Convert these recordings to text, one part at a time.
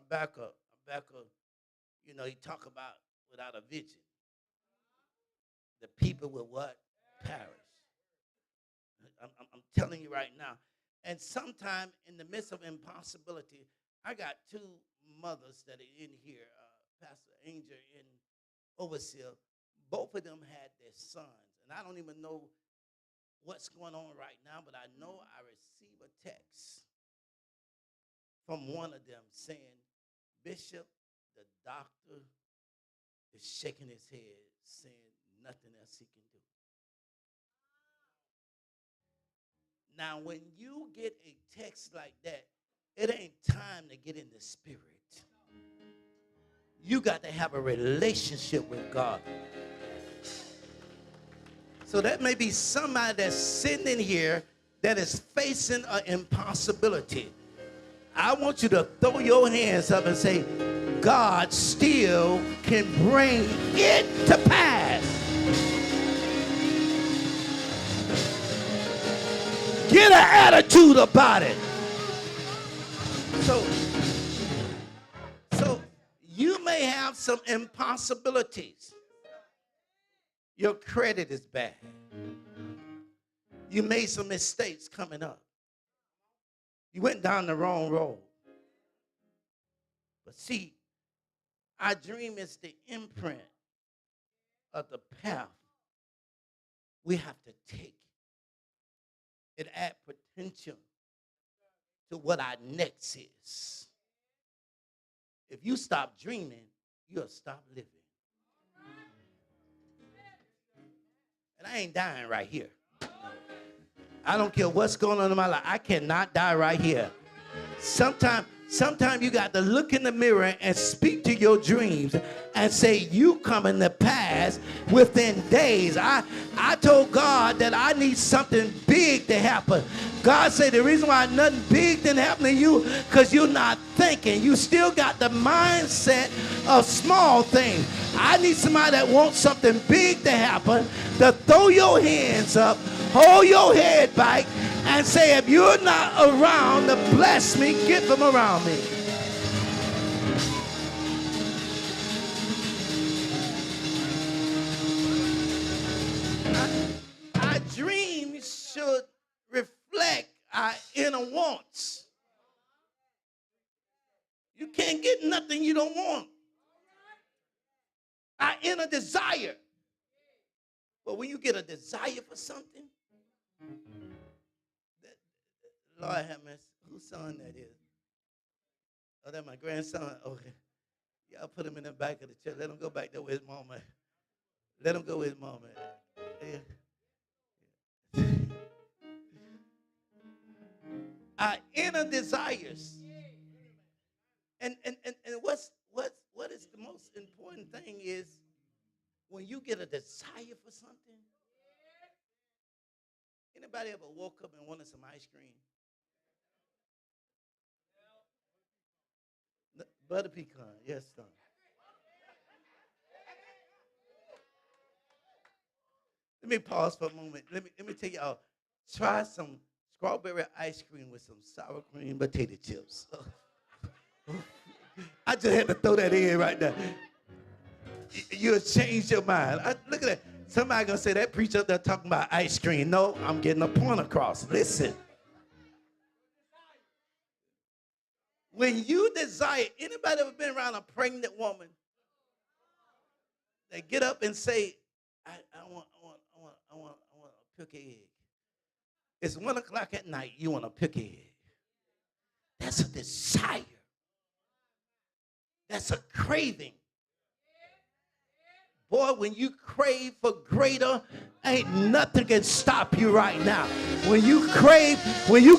Habakkuk, he talk about without a vision, the people will what? Perish. I'm telling you right now. And sometime in the midst of impossibility, I got two mothers that are in here, Pastor Angel and Overseer. Both of them had their sons. And I don't even know what's going on right now, but I know I received a text from one of them saying, Bishop, the doctor is shaking his head, saying nothing else he can do. Now, when you get a text like that, it ain't time to get in the spirit. You got to have a relationship with God. So that may be somebody that's sitting in here that is facing an impossibility. I want you to throw your hands up and say, God still can bring it to pass. Get an attitude about it. So you may have some impossibilities. Your credit is bad. You made some mistakes coming up. You went down the wrong road. But see, our dream is the imprint of the path we have to take. It adds potential to what our next is. If you stop dreaming, you'll stop living. And I ain't dying right here. I don't care what's going on in my life. I cannot die right here. Sometimes you got to look in the mirror and speak to your dreams and say, you coming to pass within days. I told God that I need something big to happen. God said the reason why nothing big didn't happen to you because you're not thinking. You still got the mindset of small things. I need somebody that wants something big to happen to throw your hands up, hold your head back, and say, if you're not around to bless me, get from around me. Our dreams should reflect our inner wants. You can't get nothing you don't want. Our inner desire. But when you get a desire for something, Lord have mercy, whose son that is? Oh, that's my grandson. Okay. Y'all put him in the back of the church. Let him go back there with his mama. Let him go with his mama. Yeah. Our inner desires. And what is the most important thing is when you get a desire for something. Anybody ever woke up and wanted some ice cream? Butter pecan, yes, son. Let me pause for a moment. Let me tell y'all, try some strawberry ice cream with some sour cream potato chips. I just had to throw that in right there. You'll change your mind. Look at that. Somebody gonna say that preacher up there talking about ice cream. No, I'm getting a point across. Listen. When you desire, anybody ever been around a pregnant woman? They get up and say, I want a pick egg. It's 1 o'clock at night, you want a pick egg. That's a desire. That's a craving. Boy, when you crave for greater, ain't nothing can stop you right now. When you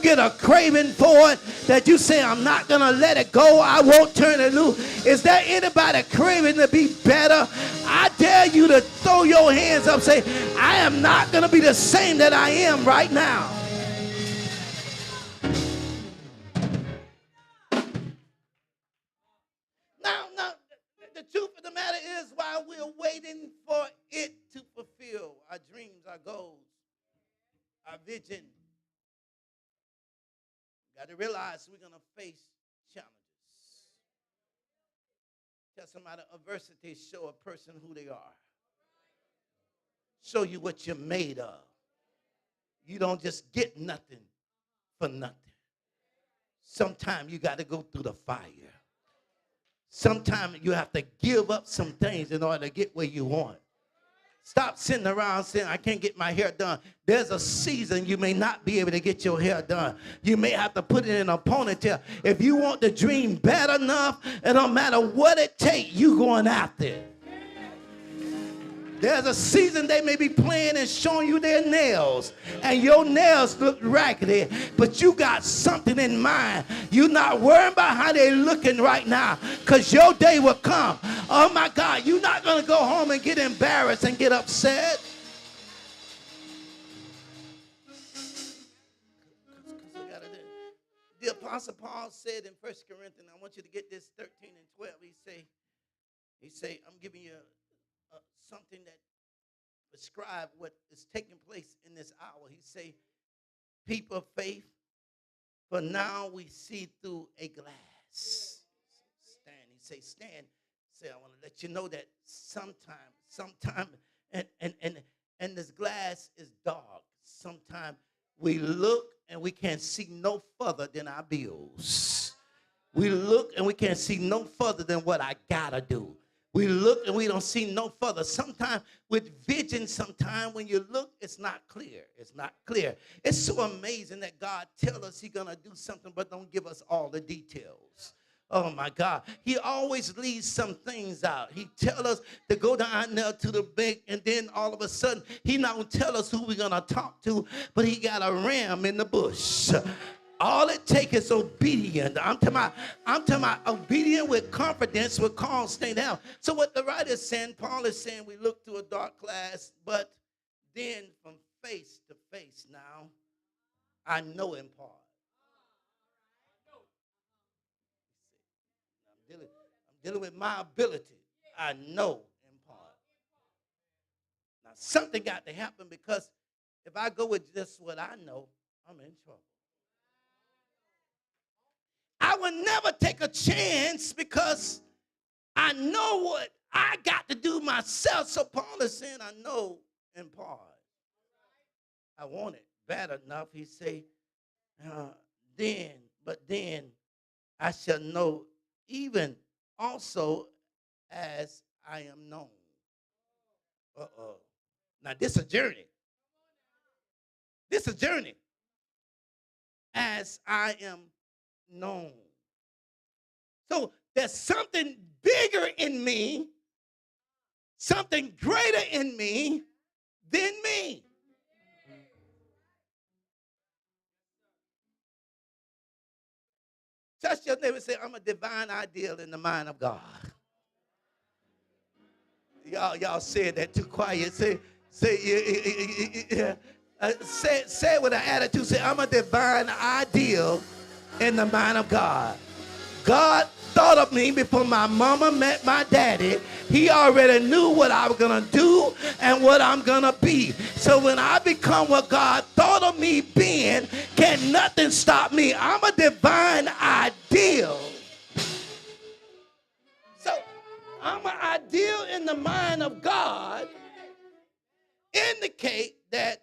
get a craving for it, that you say, I'm not going to let it go, I won't turn it loose. Is there anybody craving to be better? I dare you to throw your hands up and say, I am not going to be the same that I am right now. Now, the truth of the matter is, while we're waiting for it to fulfill our dreams, our goals, our vision, we got to realize we're going to face challenges. Tell somebody adversity show a person who they are. Show you what you're made of. You don't just get nothing for nothing. Sometimes you got to go through the fire. Sometimes you have to give up some things in order to get where you want. Stop sitting around saying, I can't get my hair done. There's a season you may not be able to get your hair done. You may have to put it in a ponytail. If you want the dream bad enough, it don't matter what it takes, you going after it. There's a season they may be playing and showing you their nails, and your nails look raggedy, but you got something in mind. You're not worrying about how they're looking right now, because your day will come. Oh my God, you're not going to go home and get embarrassed and get upset. The Apostle Paul said in 1 Corinthians, I want you to get this 13 and 12. He say, I'm giving you something that describe what is taking place in this hour. He say, people of faith, for now we see through a glass. Stand. He say, stand. Say, I want to let you know that sometime, and this glass is dark. Sometimes we look and we can't see no further than our bills. We look and we can't see no further than what I gotta do. We look and we don't see no further. Sometimes with vision, sometimes when you look, it's not clear. It's not clear. It's so amazing that God tells us he's going to do something, but don't give us all the details. Oh, my God. He always leaves some things out. He tells us to go down there to the bank, and then all of a sudden, he not going to tell us who we're going to talk to, but he got a ram in the bush. All it takes is obedience. I'm talking about obedience with confidence will cause things down. So what the writer is saying, Paul is saying, we look through a dark glass, but then from face to face now, I know in part. I'm dealing with my ability. I know in part. Now something got to happen, because if I go with just what I know, I'm in trouble. I will never take a chance because I know what I got to do myself. So Paul is saying, I know in part. I want it bad enough. He say, then I shall know even also as I am known. Now this is a journey. This is a journey. As I am known. So there's something bigger in me, something greater in me than me. Touch your neighbor and say, I'm a divine ideal in the mind of God. Y'all said that too quiet. Say it with an attitude. Say, I'm a divine ideal in the mind of God. God thought of me before my mama met my daddy. He already knew what I was going to do and what I'm going to be. So when I become what God thought of me being, can nothing stop me. I'm a divine ideal. So I'm an ideal in the mind of God. Indicate that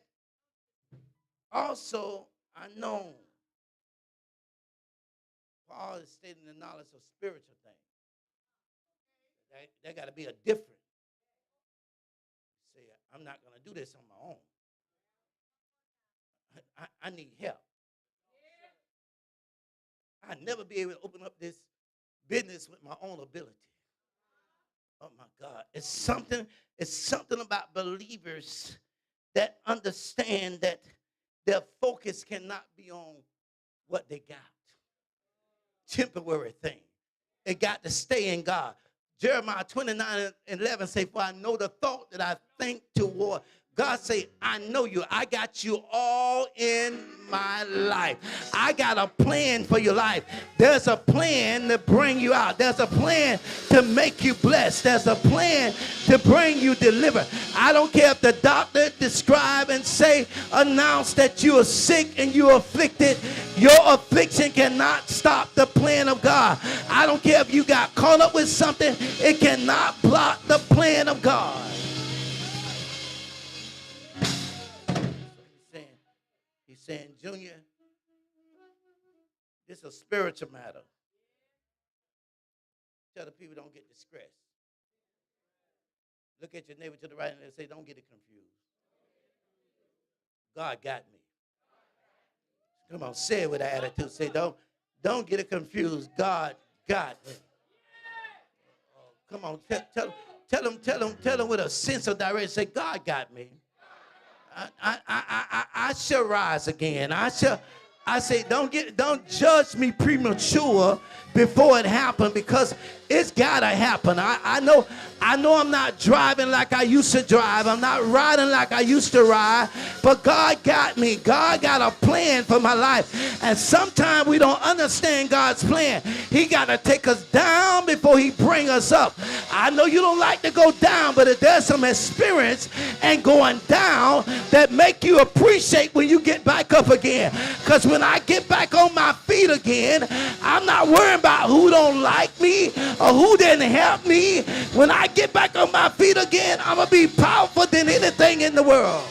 also I know. Paul is stating the knowledge of spiritual things. There got to be a difference. Say, I'm not going to do this on my own. I need help. I'll never be able to open up this business with my own ability. Oh my God. It's something about believers that understand that their focus cannot be on what they got. Temporary thing. It got to stay in God. Jeremiah 29:11 say, for I know the thought that I think toward God say, I know you. I got you all in my life. I got a plan for your life. There's a plan to bring you out. There's a plan to make you blessed. There's a plan to bring you delivered. I don't care if the doctor describe and say, announce that you are sick and you are afflicted. Your affliction cannot stop the plan of God. I don't care if you got caught up with something. It cannot block the plan of God. He's saying, Junior, this is a spiritual matter. Tell the people don't get distressed. Look at your neighbor to the right and say, don't get it confused. God got me. Come on, say it with an attitude. Say, don't get it confused. God got me. Come on, tell them with a sense of direction. Say, God got me. I shall rise again. I say, don't judge me premature before it happened, because it's gotta happen. I know I'm not driving like I used to drive. I'm not riding like I used to ride, but God got me. God got a plan for my life. And sometimes we don't understand God's plan. He gotta take us down before he bring us up. I know you don't like to go down, but there's some experience and going down that make you appreciate when you get back up again. Because when I get back on my feet again, I'm not worrying about who don't like me or who didn't help me. When I get back on my feet again, I'm going to be powerful than anything in the world.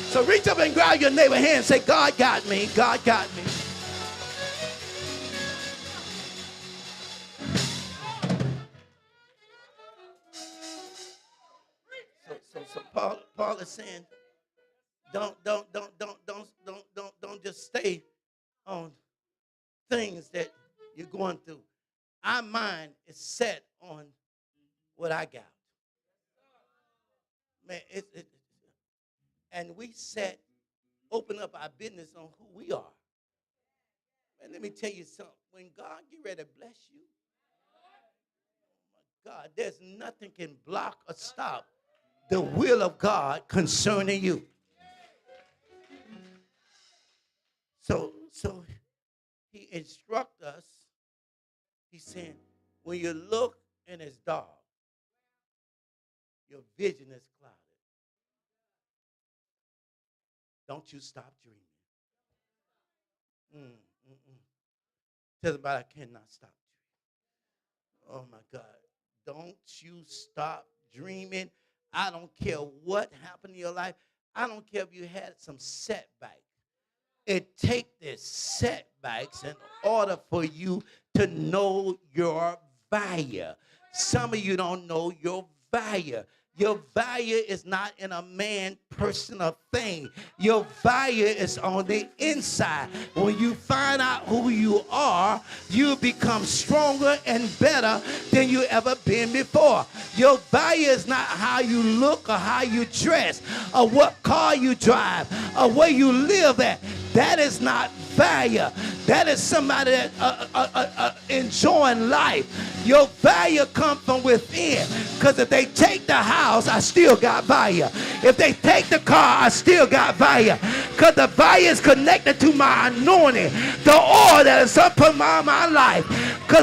So reach up and grab your neighbor's hand and say, God got me. God got me. So Paul is saying, don't just stay on things that you're going through. Our mind is set on what I got. Man, and we open up our business on who we are. Man, let me tell you something. When God get ready to bless you, oh my God, there's nothing can block or stop the will of God concerning you. So he instructs us. He's saying, when you look and it's dark, your vision is clouded. Don't you stop dreaming. Tell somebody, I cannot stop dreaming. Oh my God. Don't you stop dreaming. I don't care what happened in your life. I don't care if you had some setbacks. It takes these setbacks in order for you to know your value. Some of you don't know your value. Your value is not in a man, person, or thing. Your value is on the inside. When you find out who you are, you become stronger and better than you ever been before. Your value is not how you look or how you dress or what car you drive or where you live at. That is not value. That is somebody that enjoying life. Your value comes from within. Because if they take the house, I still got value. If they take the car, I still got value. Because the value is connected to my anointing, the oil that is upon my life.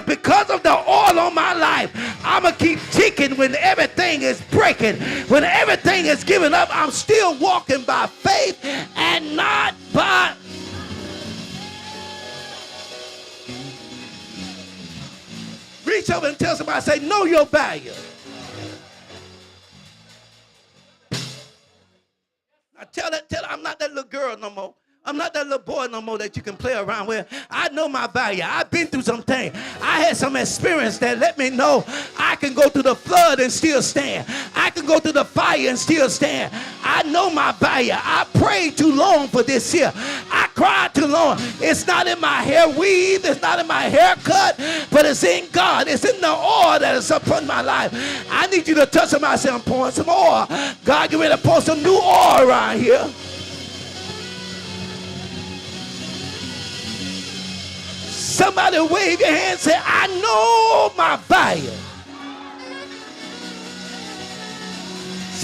Because of the oil on my life, I'm going to keep ticking when everything is breaking. When everything is giving up, I'm still walking by faith and not by. Reach over and tell somebody, say, know your value. Now tell her, I'm not that little girl no more. I'm not that little boy no more that you can play around with. I know my value. I've been through some things. I had some experience that let me know I can go through the flood and still stand. I can go through the fire and still stand. I know my value. I prayed too long for this here. I cried too long. It's not in my hair weave. It's not in my haircut, but it's in God. It's in the oil that is upon my life. I need you to touch somebody and say, I'm pouring some oil. God, get ready to pour some new oil around here. Somebody wave your hand and say, I know my value.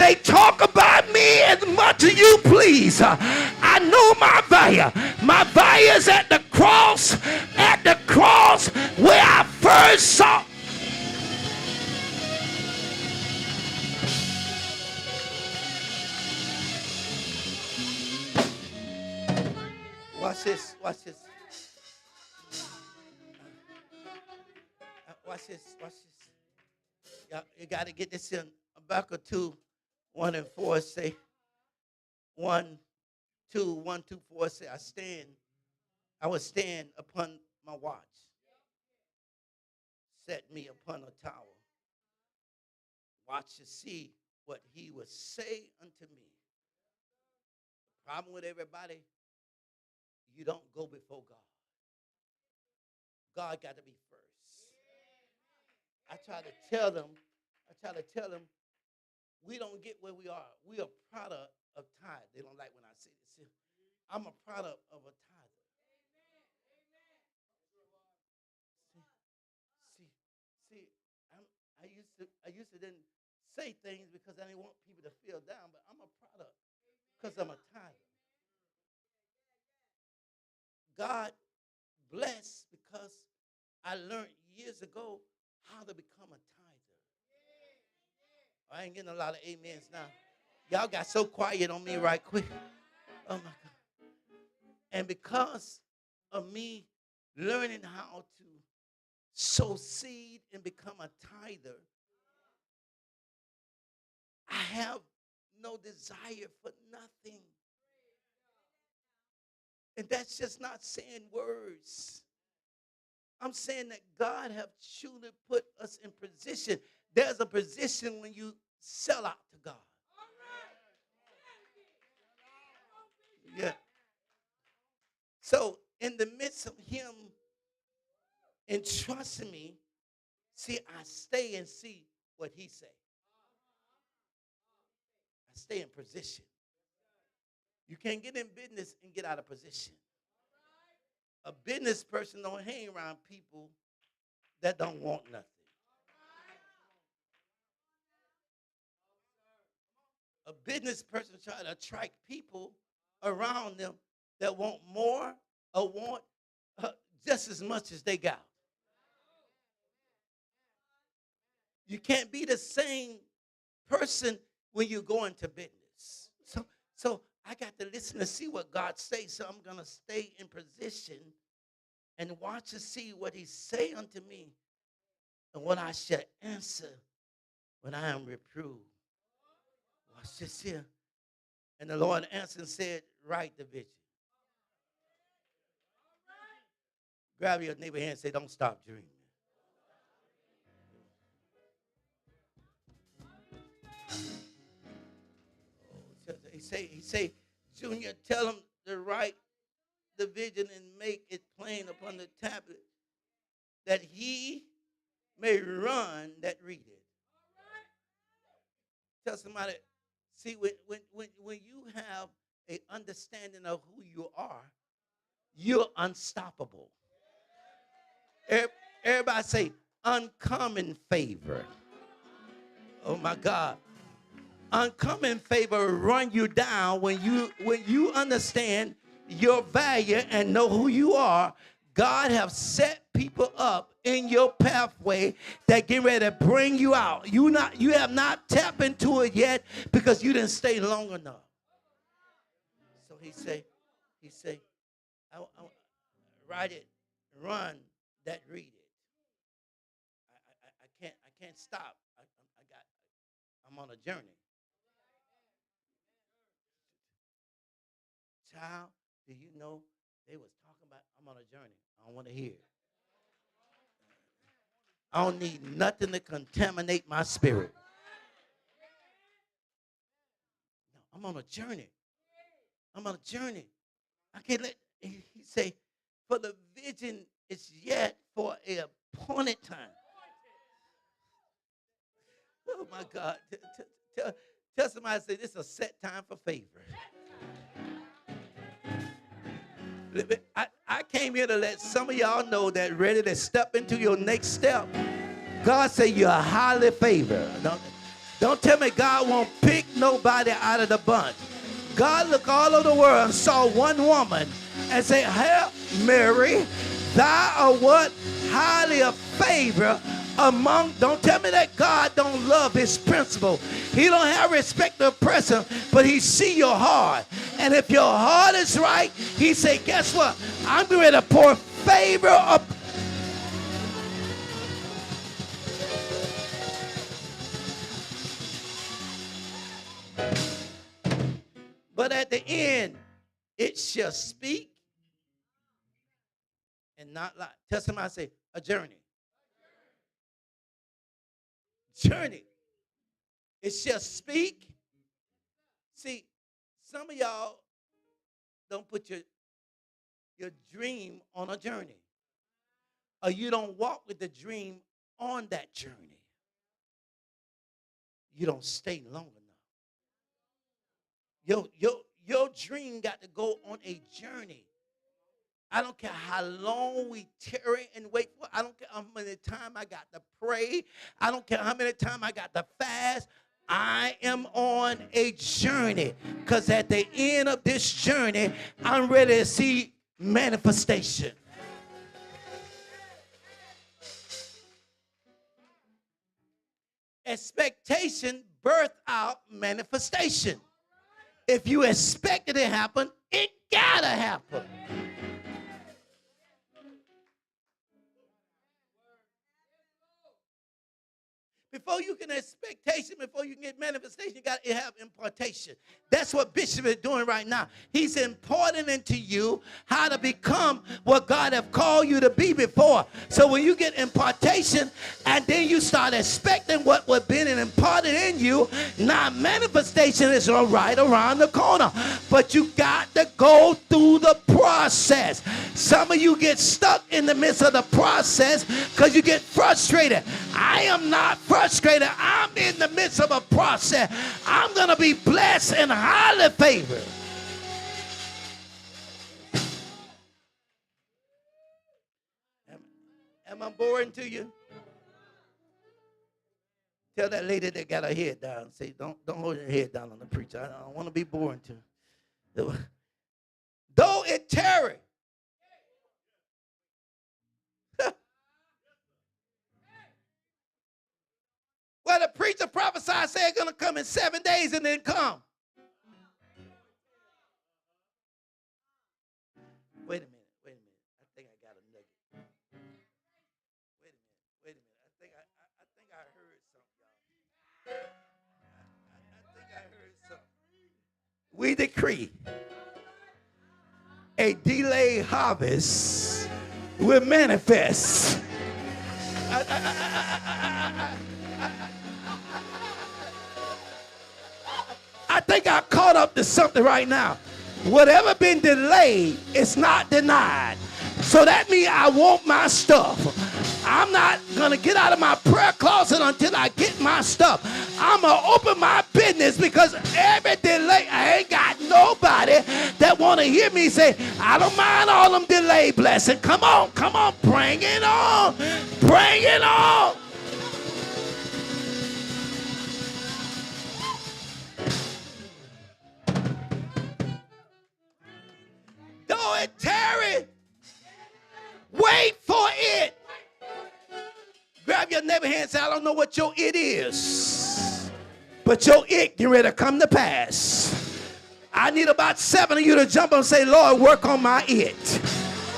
say, talk about me as much as you please. I know my value. My value is at the cross where I first saw. Watch this. Watch this. Watch this. Watch this. You got to get this in. Habakkuk 2, 1 and 4 say, 1, 2, 1, 2, 4 say, I will stand upon my watch. Set me upon a tower. Watch to see what he will say unto me. The problem with everybody, you don't go before God. God got to be first. I try to tell them, we don't get where we are. We are a product of tithe. They don't like when I say this. I'm a product of a tither. See, I used to didn't say things because I didn't want people to feel down, but I'm a product because I'm a tither. God bless because I learned years ago how to become a tither. I ain't getting a lot of amens now. Y'all got so quiet on me right quick. Oh, my God. And because of me learning how to sow seed and become a tither, I have no desire for nothing. And that's just not saying words. I'm saying that God have truly put us in position. There's a position when you sell out to God. Yeah. So in the midst of him entrusting me, see, I stay and see what he say. I stay in position. You can't get in business and get out of position. A business person don't hang around people that don't want nothing. A business person try to attract people around them that want more or want just as much as they got. You can't be the same person when you go into business. So I got to listen to see what God says. So I'm going to stay in position and watch to see what he say unto me and what I shall answer when I am reproved. Watch this here. And the Lord answered and said, write the vision. Grab your neighbor's hand and say, don't stop dreaming. He say, Junior, tell him to write the vision and make it plain upon the tablet that he may run that read it. Tell somebody, see, when you have an understanding of who you are, you're unstoppable. Everybody say, uncommon favor. Oh, my God. Uncommon favor run you down when you understand your value and know who you are. God have set people up in your pathway that get ready to bring you out. You have not tapped into it yet because you didn't stay long enough. So he say, I write it, run that read it. I can't stop. I'm on a journey. Child, do you know they was talking about I'm on a journey? I don't want to hear it. I don't need nothing to contaminate my spirit. No, I'm on a journey. I'm on a journey. I can't let, he say, for the vision is yet for a appointed time. Oh, my God. Tell somebody, say, this is a set time for favor. I came here to let some of y'all know that ready to step into your next step. God said you're highly favored. Don't tell me God won't pick nobody out of the bunch. God looked all over the world and saw one woman and said, "Hail Mary, thou art what? Highly of favor among." Don't tell me that God don't love his principle. He don't have respect to a person, but he see your heart. And if your heart is right, he say, guess what? I'm going to pour favor up. But at the end, it shall speak and not lie. Tell somebody, say, a journey. Journey. It shall speak. See, some of y'all don't put your dream on a journey. Or you don't walk with the dream on that journey. You don't stay long enough. Your dream got to go on a journey. I don't care how long we tarry and wait for. I don't care how many times I got to pray. I don't care how many times I got to fast. I am on a journey. Because at the end of this journey, I'm ready to see manifestation. Expectation birth out manifestation. If you expect it to happen, it gotta happen. Before you can expectation, before you can get manifestation, you got to have impartation. That's what Bishop is doing right now. He's imparting into you how to become what God have called you to be before. So when you get impartation and then you start expecting what was been imparted in you, now manifestation is right around the corner. But you got to go through the process. Some of you get stuck in the midst of the process because you get frustrated. I am not frustrated. I'm in the midst of a process. I'm going to be blessed and highly favored. Am I boring to you? Tell that lady that got her head down. Say, don't hold your head down on the preacher. I don't want to be boring to you. Though it tarry. Well, the preacher prophesied, said it's going to come in 7 days and then come. Wait a minute. I think I got a nugget. Wait a minute. I think I heard something, y'all. I think I heard something. We decree a delayed harvest will manifest. I think I caught up to something right now. Whatever been delayed, it's not denied. So that means I want my stuff. I'm not going to get out of my prayer closet until I get my stuff. I'm going to open my business because every delay, I ain't got nobody that want to hear me say, I don't mind all them delay blessings. Come on, bring it on. Bring it on. Though it tarry, wait for it. Grab your neighbor's hand and say, I don't know what your it is, but your it get ready to come to pass. I need about 7 of you to jump up and say, Lord, work on my it.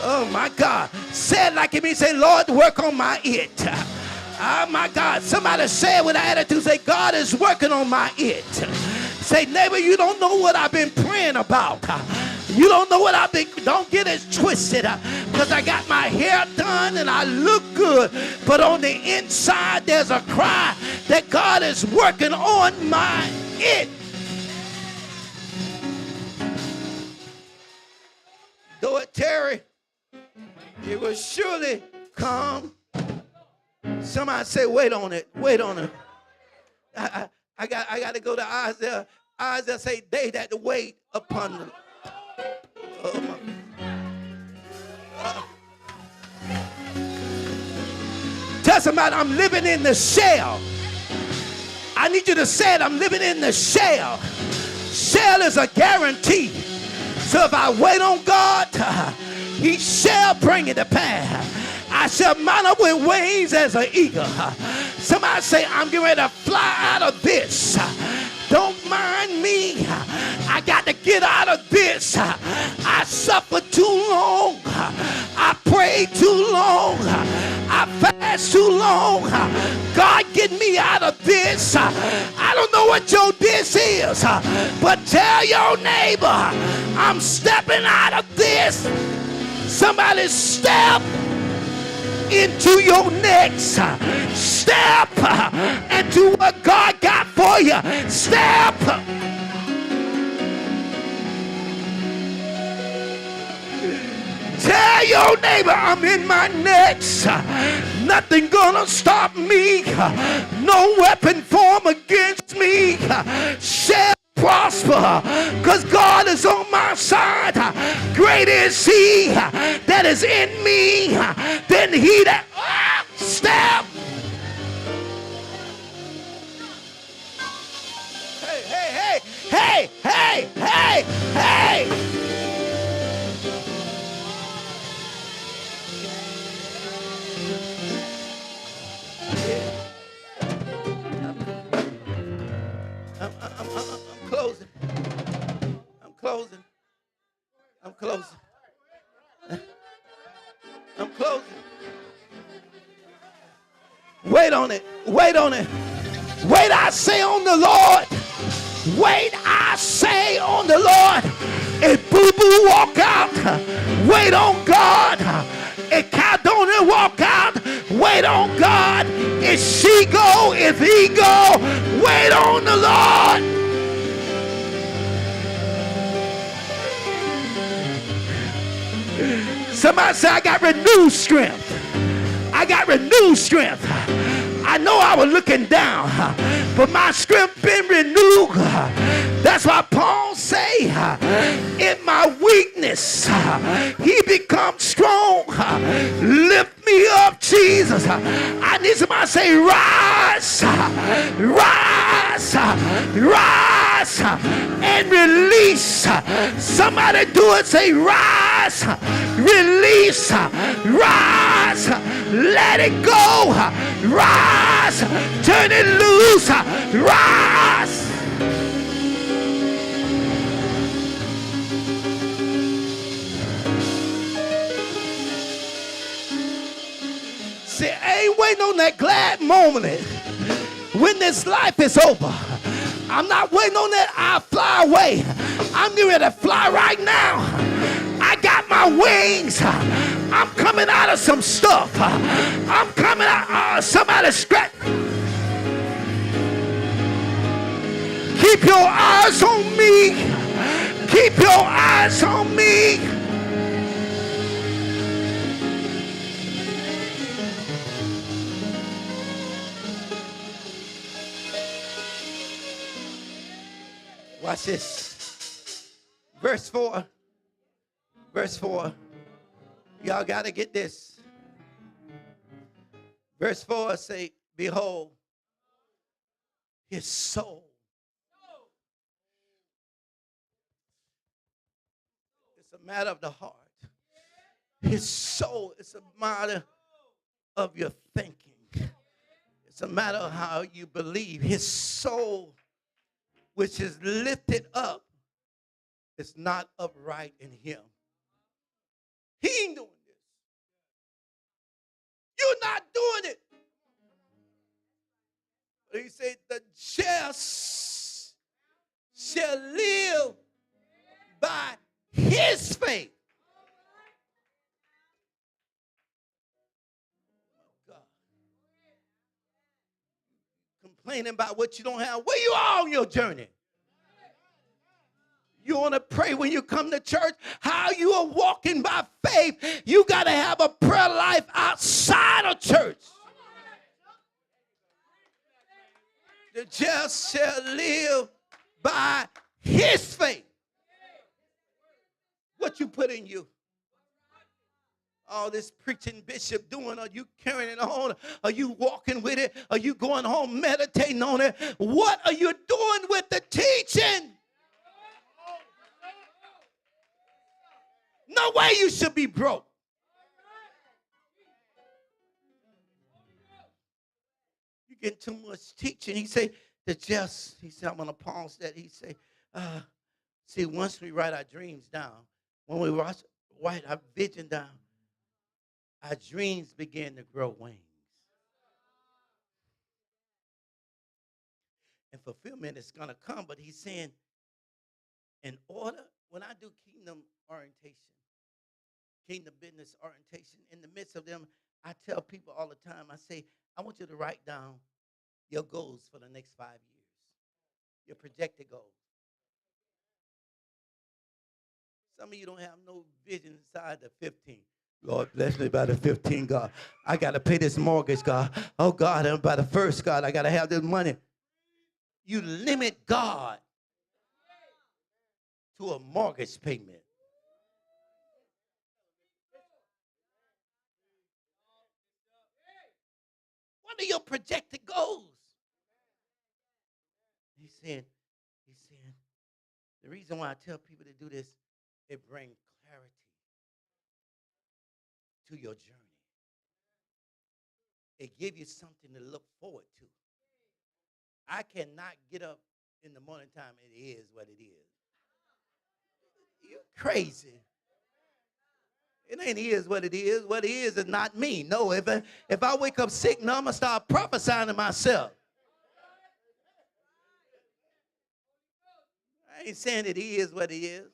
Oh, my God. Say it like it means, say, Lord, work on my it. Oh, my God. Somebody say it with an attitude, say, God is working on my it. Say, neighbor, you don't know what I've been praying about. You don't know what I've been, don't get it twisted because I got my hair done and I look good. But on the inside, there's a cry that God is working on my it. Though it tarry, it will surely come. Somebody say, wait on it. Wait on it. I got to go to Isaiah. Isaiah say, they that wait upon them. Oh my. Tell somebody I'm living in the shell. I need you to say it. I'm living in the shall. Shall is a guarantee. So if I wait on God, he shall bring it to pass. I shall mount up with wings as an eagle. Somebody say, I'm getting ready to fly out of this. Don't mind me. I got to get out of this. I suffered too long. I prayed too long. I fast too long. God, get me out of this. I don't know what your this is, but tell your neighbor, I'm stepping out of this. Somebody step into your next. Step into what God got for you. Step. Tell your neighbor, I'm in my next. Nothing gonna stop me. No weapon formed against me shall prosper, because God is on my side. Great is he that is in me than he that step. Hey. I'm closing. Wait on it. Wait, I say on the Lord. Wait, I say on the Lord. If boo-boo walk out, wait on God. If cow don't walk out, wait on God. If she go, if he go, wait on the Lord. Somebody say, I got renewed strength. I got renewed strength. I know I was looking down, but my strength been renewed. That's why Paul say, in my weakness, he becomes strong. Lift me up, Jesus. I need somebody to say, rise, rise, rise, and release. Somebody do it, say, rise, release, rise, let it go, rise, turn it loose, rise. See, I ain't waiting on that glad moment when this life is over. I'm not waiting on that I'll fly away. I'm getting ready to fly right now. I got my wings. I'm coming out of some stuff. I'm coming out of somebody scratch. Keep your eyes on me. Keep your eyes on me. Watch this. Verse 4. Verse 4. Y'all got to get this. Verse 4 say, behold, his soul. It's a matter of the heart. His soul is a matter of your thinking. It's a matter of how you believe. His soul, which is lifted up, is not upright in him. He ain't doing this. You're not doing it. But he said, the just shall live by his faith. God. Complaining about what you don't have. Where you are on your journey? You want to pray when you come to church? How you are walking by faith. You got to have a prayer life outside of church. The just shall live by his faith. What you put in you? all this preaching bishop doing? Are you carrying it on? Are you walking with it? Are you going home meditating on it? What are you doing with the teaching? No way you should be broke. You get too much teaching. He said, he said, I'm going to pause that. He said, see, once we write our dreams down, when we write our vision down, our dreams begin to grow wings. And fulfillment is going to come. But he's saying, in order, when I do kingdom orientation, kingdom business orientation, in the midst of them, I tell people all the time, I say, I want you to write down your goals for the next 5 years, your projected goals. Some of you don't have no vision inside the 15. Lord, bless me by the 15, God. I got to pay this mortgage, God. Oh, God, and by the first, God, I got to have this money. You limit God to a mortgage payment. What are your projected goals? He's saying, the reason why I tell people to do this, it brings clarity to your journey. It gives you something to look forward to. I cannot get up in the morning time. It is what it is. You're crazy. It ain't is what it is. What it is not me. No, if I wake up sick, now I'm going to start prophesying to myself. I ain't saying it is what it is.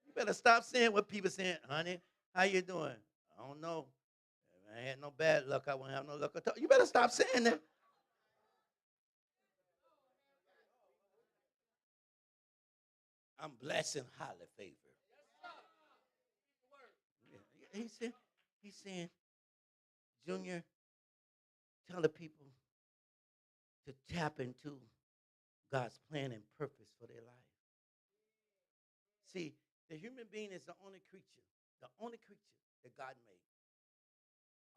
You better stop saying what people saying. Honey, how you doing? I don't know. If I had no bad luck, I won't have no luck at all. You better stop saying that. I'm blessed and highly favored. Yeah. He's saying, Junior, tell the people to tap into God's plan and purpose for their life. See, the human being is the only creature that God made.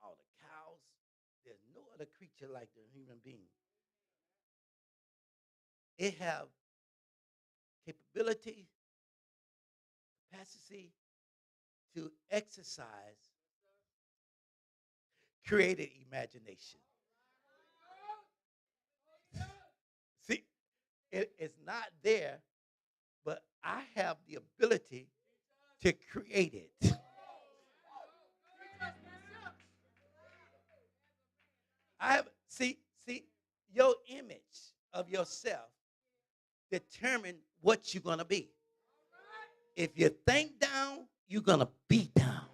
All the cows, there's no other creature like the human being. It have capability, capacity to exercise creative imagination. See, it is not there, but I have the ability to create it. See, your image of yourself determine what you're going to be. If you think down, you're going to be down.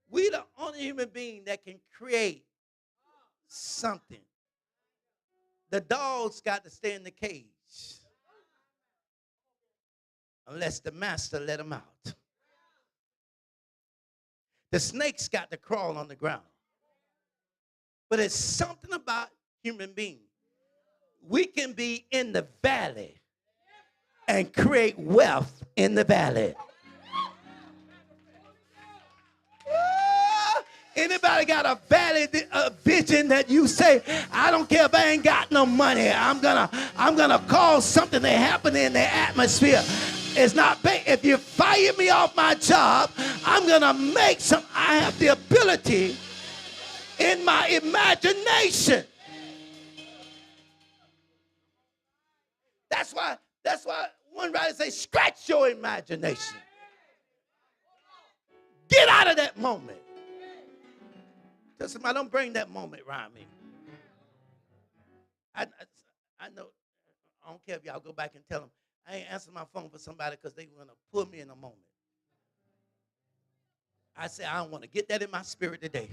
We're the only human being that can create something. The dogs got to stay in the cage unless the master let them out. The snakes got to crawl on the ground. But it's something about human beings. We can be in the valley and create wealth in the valley. Anybody got a valley vision that you say, I don't care if I ain't got no money. I'm gonna cause something to happen in the atmosphere. It's not big. If you fire me off my job, I'm gonna make some. I have the ability in my imagination. That's why one writer says, scratch your imagination. Get out of that moment. Tell somebody, don't bring that moment around me. I know, I don't care if y'all go back and tell them, I ain't answering my phone for somebody because they want to pull me in a moment. I said, I don't want to get that in my spirit today.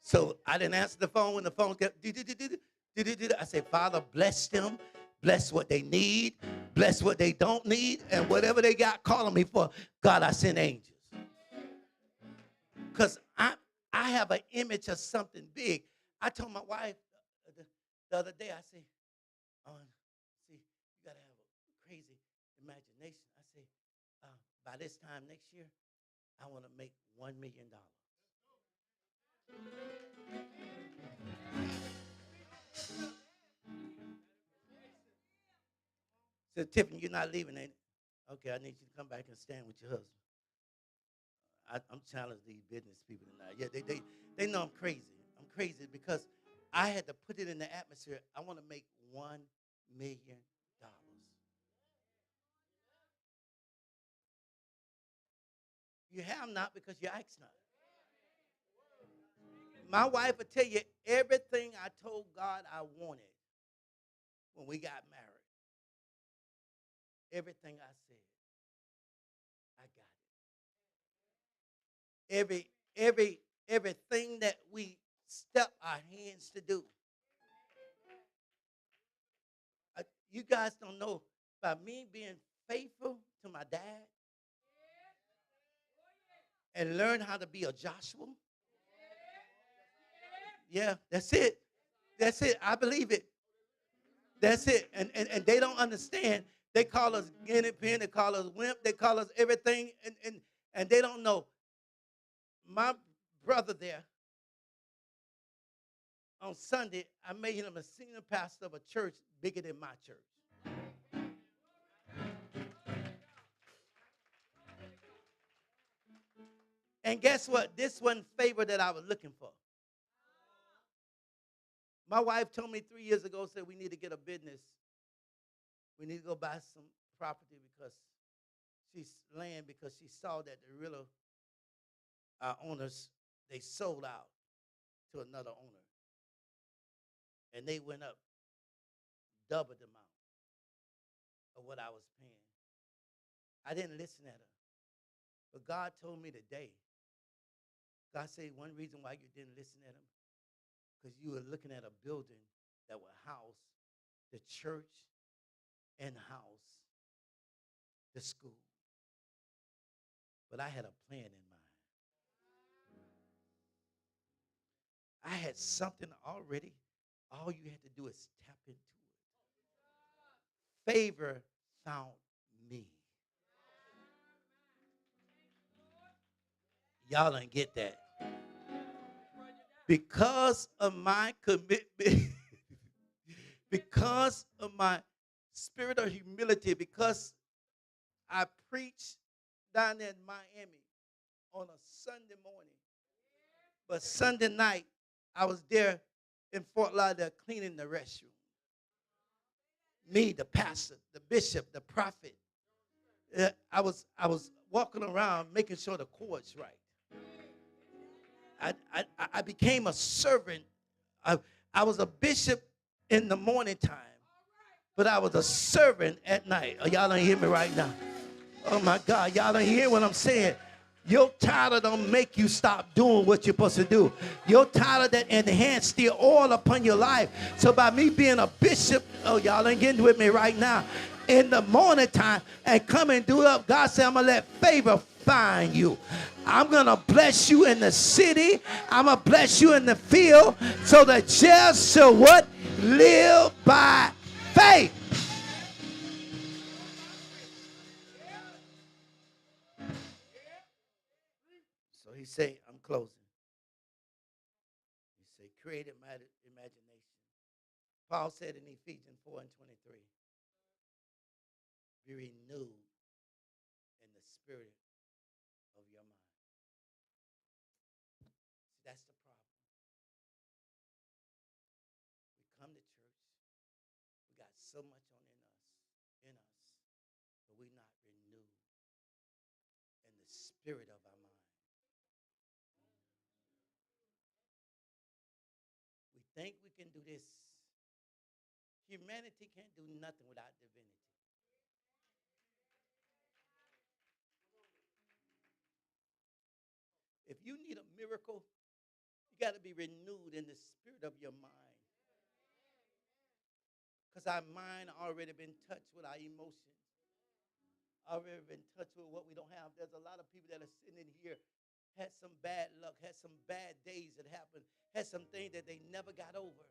So I didn't answer the phone when the phone kept, I said, Father, bless them. Bless what they need. Bless what they don't need. And whatever they got calling me for, God, I send angels. Because I have an image of something big. I told my wife the other day, I said, see, you got to have a crazy nation, I say, by this time next year, I want to make $1 million. Said, Tiffany, you're not leaving, ain't it? Okay, I need you to come back and stand with your husband. I'm challenging these business people tonight. Yeah, they know I'm crazy. I'm crazy because I had to put it in the atmosphere. I want to make $1 million. You have not because you ask not. My wife will tell you everything I told God I wanted when we got married. Everything I said, I got it. Everything that we step our hands to do. You guys don't know by me being faithful to my dad and learn how to be a Joshua. Yeah, that's it. That's it. I believe it. That's it. And they don't understand. They call us guinea pig. They call us wimp. They call us everything. And they don't know. My brother there, on Sunday, I made him a senior pastor of a church bigger than my church. And guess what? This wasn't favor that I was looking for. My wife told me 3 years ago, said we need to get a business. We need to go buy some property because she's land because she saw that the real owners, they sold out to another owner. And they went up double the amount of what I was paying. I didn't listen at her. But God told me today, God said one reason why you didn't listen at him, because you were looking at a building that would house the church and house the school. But I had a plan in mind. I had something already. All you had to do is tap into it. Favor found me. Y'all don't get that. Because of my commitment, because of my spirit of humility, because I preached down there in Miami on a Sunday morning. But Sunday night, I was there in Fort Lauderdale cleaning the restroom. Me, the pastor, the bishop, the prophet. I was walking around making sure the cord's right. I became a servant. I was a bishop in the morning time, but I was a servant at night. Oh, y'all don't hear me right now. Oh my God, y'all don't hear what I'm saying. Your title don't make you stop doing what you're supposed to do. Your title that enhance the oil upon your life. So by me being a bishop, oh y'all ain't getting with me right now. In the morning time and come and do it up, God said, I'm going to let favor find you. I'm going to bless you in the city. I'm going to bless you in the field so the just shall what? Live by faith. So he say, I'm closing. He say, creative imagination. Paul said in Ephesians 4 and 23, be renewed in the spirit of your mind. See, that's the problem. We come to church, we got so much in us, but we're not renewed in the spirit of our mind. We think we can do this. Humanity can't do nothing without divinity. If you need a miracle, you got to be renewed in the spirit of your mind. Because our mind already been touched with our emotions. Already been touched with what we don't have. There's a lot of people that are sitting in here, had some bad luck, had some bad days that happened, had some things that they never got over.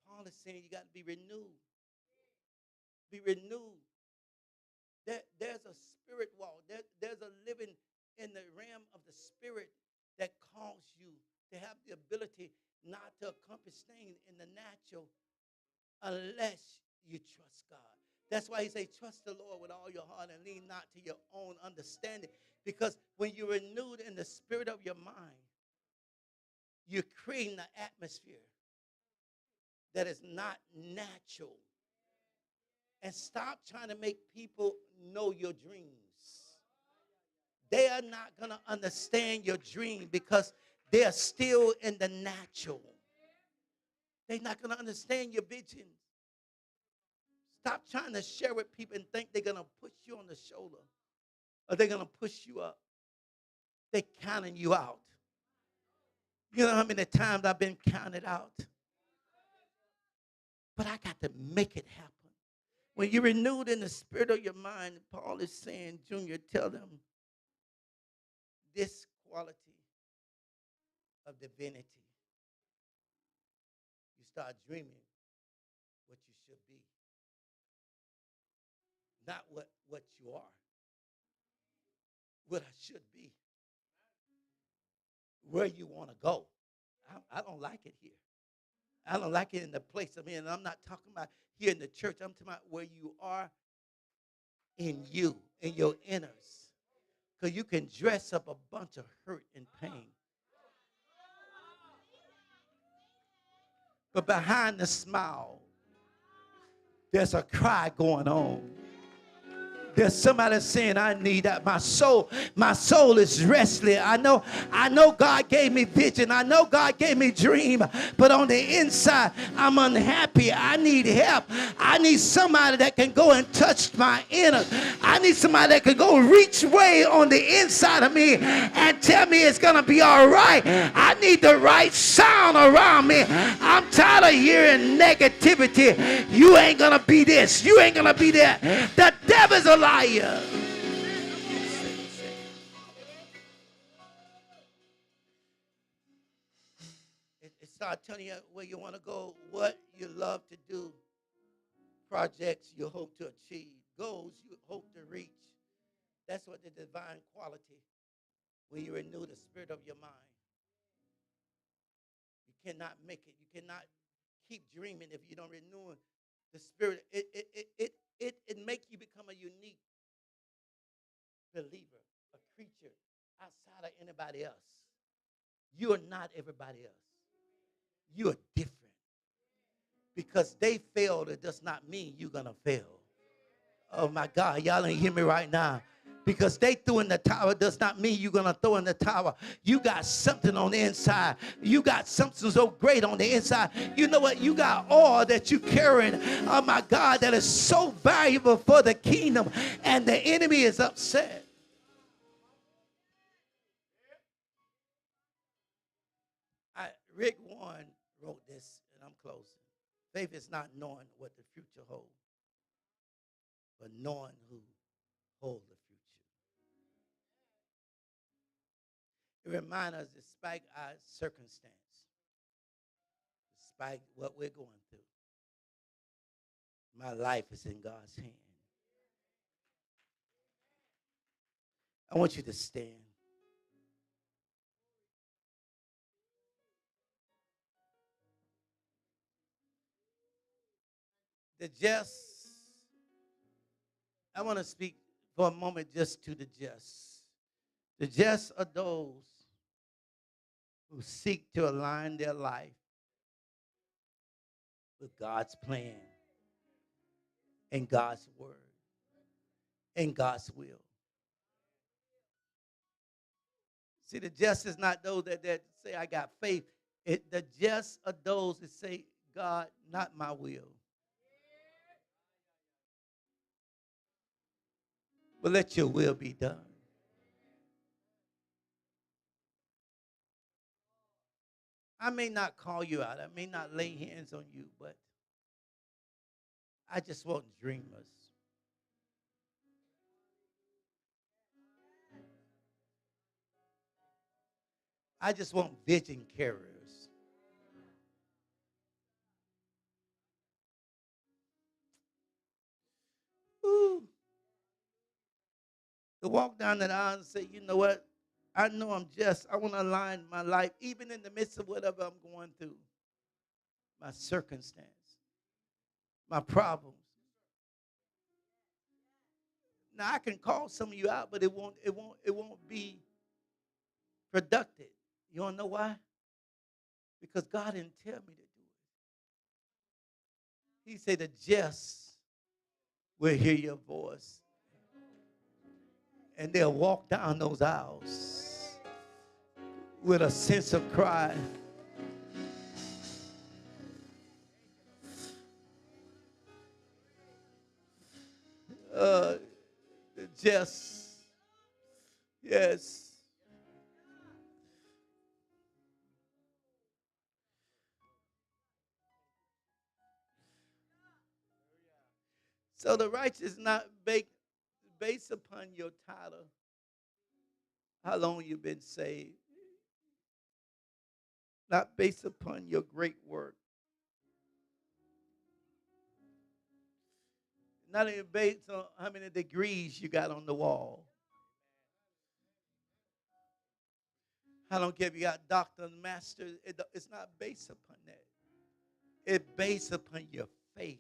Paul is saying you got to be renewed. be renewed. There's a spirit wall. There's a living in the realm of the spirit that calls you to have the ability not to accomplish things in the natural unless you trust God. That's why he say, trust the Lord with all your heart and lean not to your own understanding. Because when you're renewed in the spirit of your mind, you're creating an atmosphere that is not natural. And stop trying to make people know your dreams. They are not going to understand your dream because they are still in the natural. They're not going to understand your vision. Stop trying to share with people and think they're going to push you on the shoulder or they're going to push you up. They're counting you out. You know how many times I've been counted out? But I got to make it happen. When you're renewed in the spirit of your mind, Paul is saying, Junior, tell them this quality of divinity. You start dreaming what you should be. Not what you are. What I should be. Where you want to go. I don't like it here. I don't like it in the place I'm in. I'm not talking about here in the church. I'm talking about where you are in you, in your inners. Because you can dress up a bunch of hurt and pain. But behind the smile, there's a cry going on. There's somebody saying, I need that. My soul is restless. I know God gave me vision. I know God gave me dream. But on the inside, I'm unhappy. I need help. I need somebody that can go and touch my inner. I need somebody that can go reach way on the inside of me and tell me it's going to be all right. I need the right sound around me. I'm tired of hearing negativity. You ain't going to be this. You ain't going to be that. The devil's a liar. It starts telling you where you want to go, what you love to do, projects you hope to achieve, goals you hope to reach. That's what the divine quality when you renew the spirit of your mind. You cannot make it. You cannot keep dreaming if you don't renew the spirit. It makes you become a unique believer, a creature outside of anybody else. You are not everybody else. You are different. Because they failed, it does not mean you're going to fail. Oh my God, y'all ain't hear me right now. Because they threw in the tower does not mean you're going to throw in the tower. You got something on the inside. You got something so great on the inside. You know what? You got oil that you're carrying, oh my God, that is so valuable for the kingdom. And the enemy is upset. Rick Warren wrote this, and I'm closing. Faith is not knowing what the future holds, but knowing who holds the future. It reminds us, despite our circumstance, despite what we're going through, my life is in God's hand. I want you to stand. The just, I want to speak for a moment just to the just. The just are those who seek to align their life with God's plan and God's word and God's will. See, the just is not those that say, I got faith. The just are those that say, God, not my will, but let your will be done. I may not call you out. I may not lay hands on you, but I just want dreamers. I just want vision carriers. to walk down that aisle and say, you know what? I know I'm just. I want to align my life, even in the midst of whatever I'm going through, my circumstance, my problems. Now I can call some of you out, but it won't be productive. You want to know why? Because God didn't tell me to do it. He said the just will hear your voice, and they'll walk down those aisles with a sense of pride. Just, yes. So the righteous is not based upon your title, how long you've been saved, not based upon your great work, not even based on how many degrees you got on the wall. I don't care if you got doctor and master. It's not based upon that. It's based upon your faith.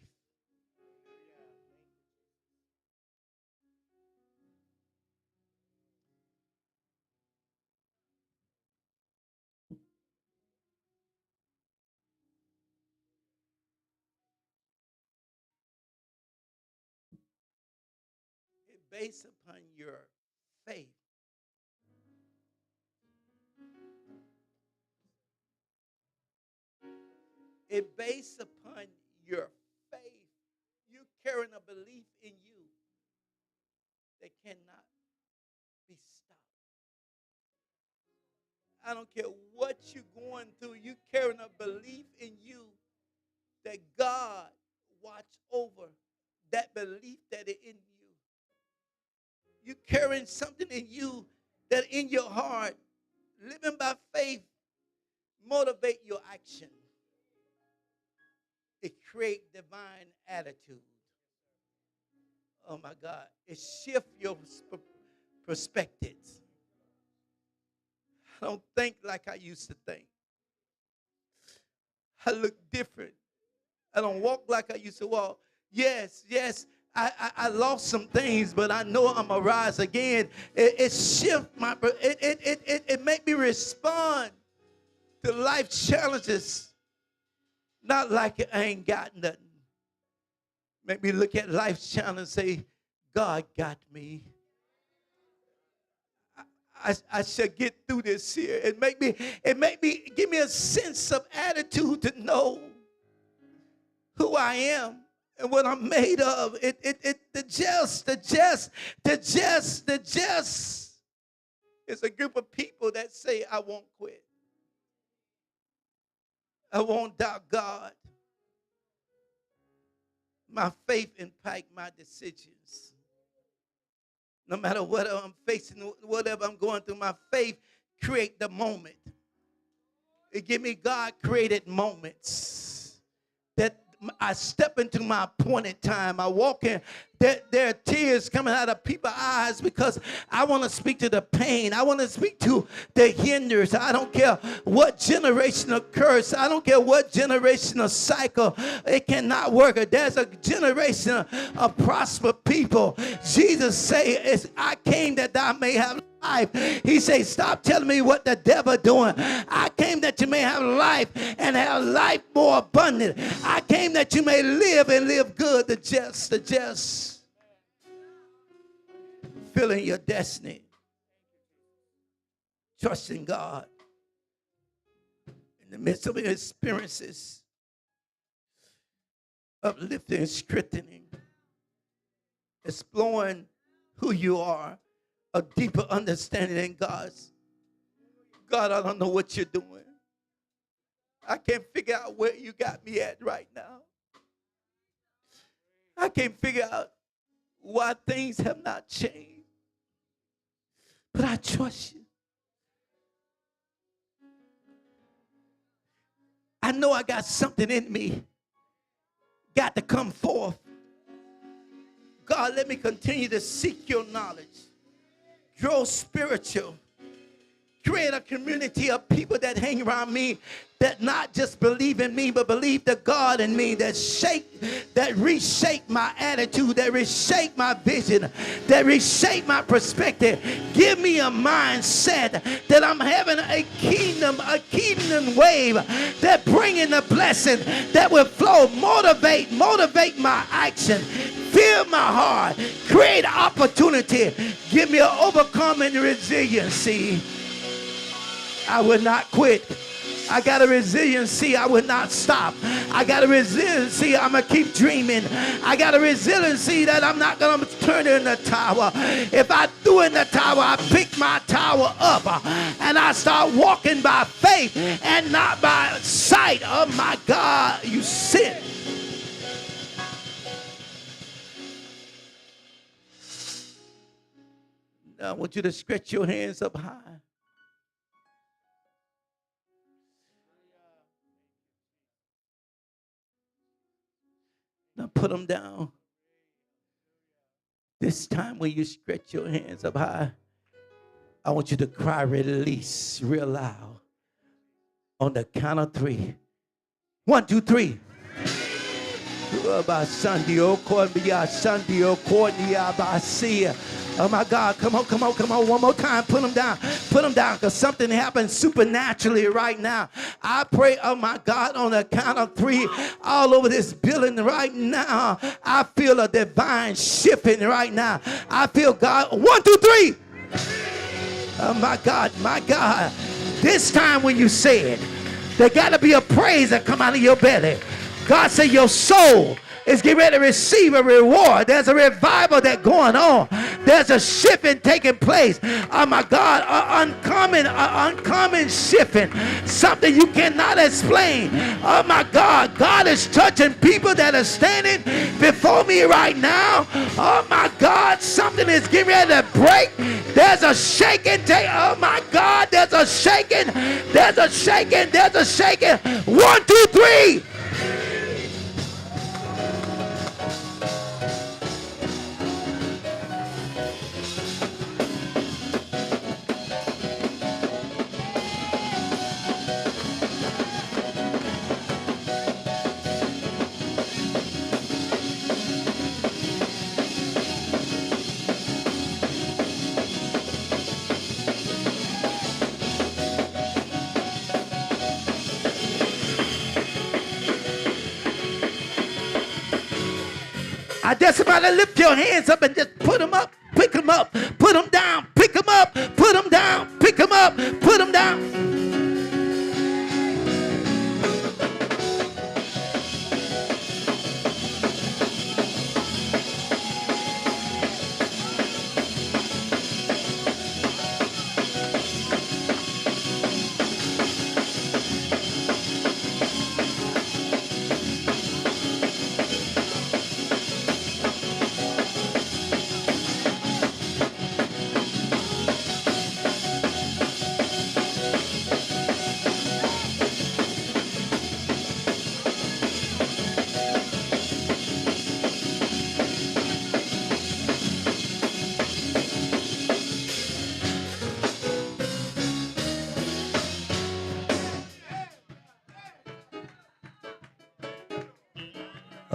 It's based upon your faith. It's based upon your faith. You carrying a belief in you that cannot be stopped. I don't care what you're going through. You carrying a belief in you that God watch over that belief that is in you. You carrying something in you that in your heart, living by faith, motivate your action. It create divine attitude. Oh my God. It shift your perspectives. I don't think like I used to think. I look different. I don't walk like I used to walk. Yes, I lost some things, but I know I'm gonna rise again. It shift my. It make me respond to life challenges, not like I ain't got nothing. Make me look at life's challenge and say, God got me. I shall get through this here. It make me give me a sense of attitude to know who I am and what I'm made of. The just is a group of people that say, I won't quit. I won't doubt God. My faith impact my decisions. No matter what I'm facing, whatever I'm going through, my faith create the moment. It give me God created moments that I step into my appointed time. I walk in. There are tears coming out of people's eyes because I want to speak to the pain. I want to speak to the hinders. I don't care what generational curse. I don't care what generational cycle. It cannot work. There's a generation of prosper people. Jesus say, I came that thou may have life. He says, stop telling me what the devil doing. I came that you may have life and have life more abundant. I came that you may live and live good. The just. Filling your destiny. Trusting God. In the midst of your experiences. Uplifting and strengthening. Exploring who you are. A deeper understanding in God's. God, I don't know what you're doing. I can't figure out where you got me at right now. I can't figure out why things have not changed. But I trust you. I know I got something in me. Got to come forth. God, let me continue to seek your knowledge. grow spiritual. Create a community of people that hang around me that not just believe in me, but believe the God in me, that reshape my attitude, that reshape my vision, that reshape my perspective. Give me a mindset that I'm having a kingdom wave that bringing the blessing that will flow, motivate my action, fill my heart, create opportunity, give me an overcoming resiliency. I will not quit. I got a resiliency. I will not stop. I got a resiliency. I'm going to keep dreaming. I got a resiliency that I'm not going to turn in the tower. If I threw in the tower, I pick my tower up and I start walking by faith and not by sight. Oh my God, you sin. Now I want you to stretch your hands up high. Now put them down. This time when you stretch your hands up high, I want you to cry release real loud. On the count of 3. 1, 2, 3. Oh my God, come on. One more time, put them down, because something happened supernaturally right now. I pray, oh my God, on the count of 3, all over this building right now. I feel a divine shifting right now. I feel God. 1, 2, 3. Oh my God. This time when you say it, there got to be a praise that come out of your belly. God said your soul is getting ready to receive a reward. There's a revival that's going on. There's a shifting taking place. Oh my God, an uncommon shifting. Something you cannot explain. Oh my God, God is touching people that are standing before me right now. Oh my God, something is getting ready to break. There's a shaking. Oh my God, there's a shaking. 1, 2, 3. I dare somebody lift your hands up and just put them up, pick them up, put them down, pick them up, put them down, pick them up, put them down.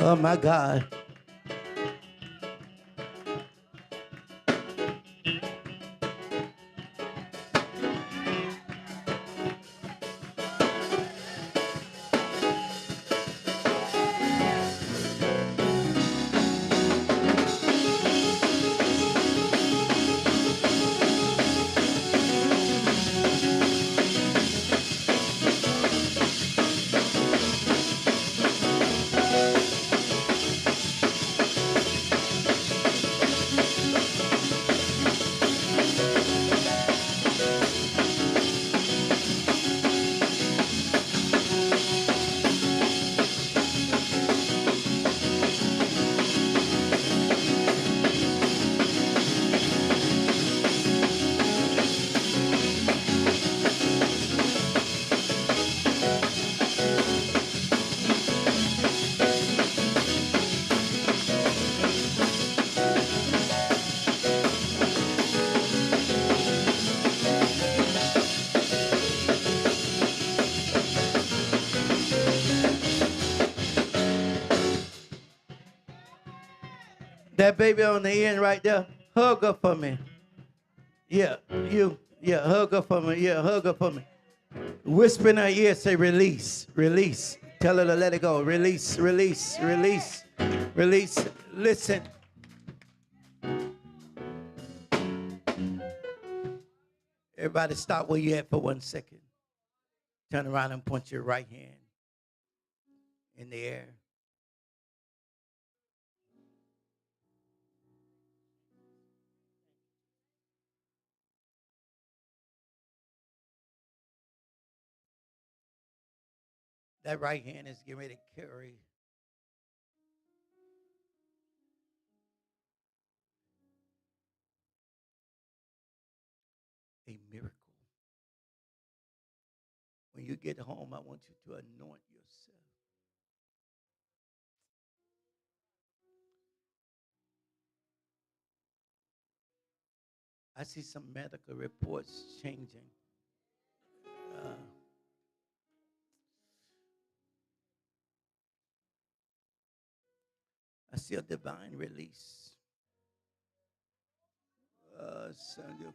Oh my God. That baby on the end right there, hug her for me. Yeah, you. Yeah, hug her for me. Yeah, hug her for me. Whisper in her ear, say release, release. Tell her to let it go. Release, release, release, release. Listen. Everybody stop where you at for 1 second. Turn around and point your right hand in the air. That right hand is getting ready to carry a miracle. When you get home, I want you to anoint yourself. I see some medical reports changing. Uh, I see a divine release. Sandra.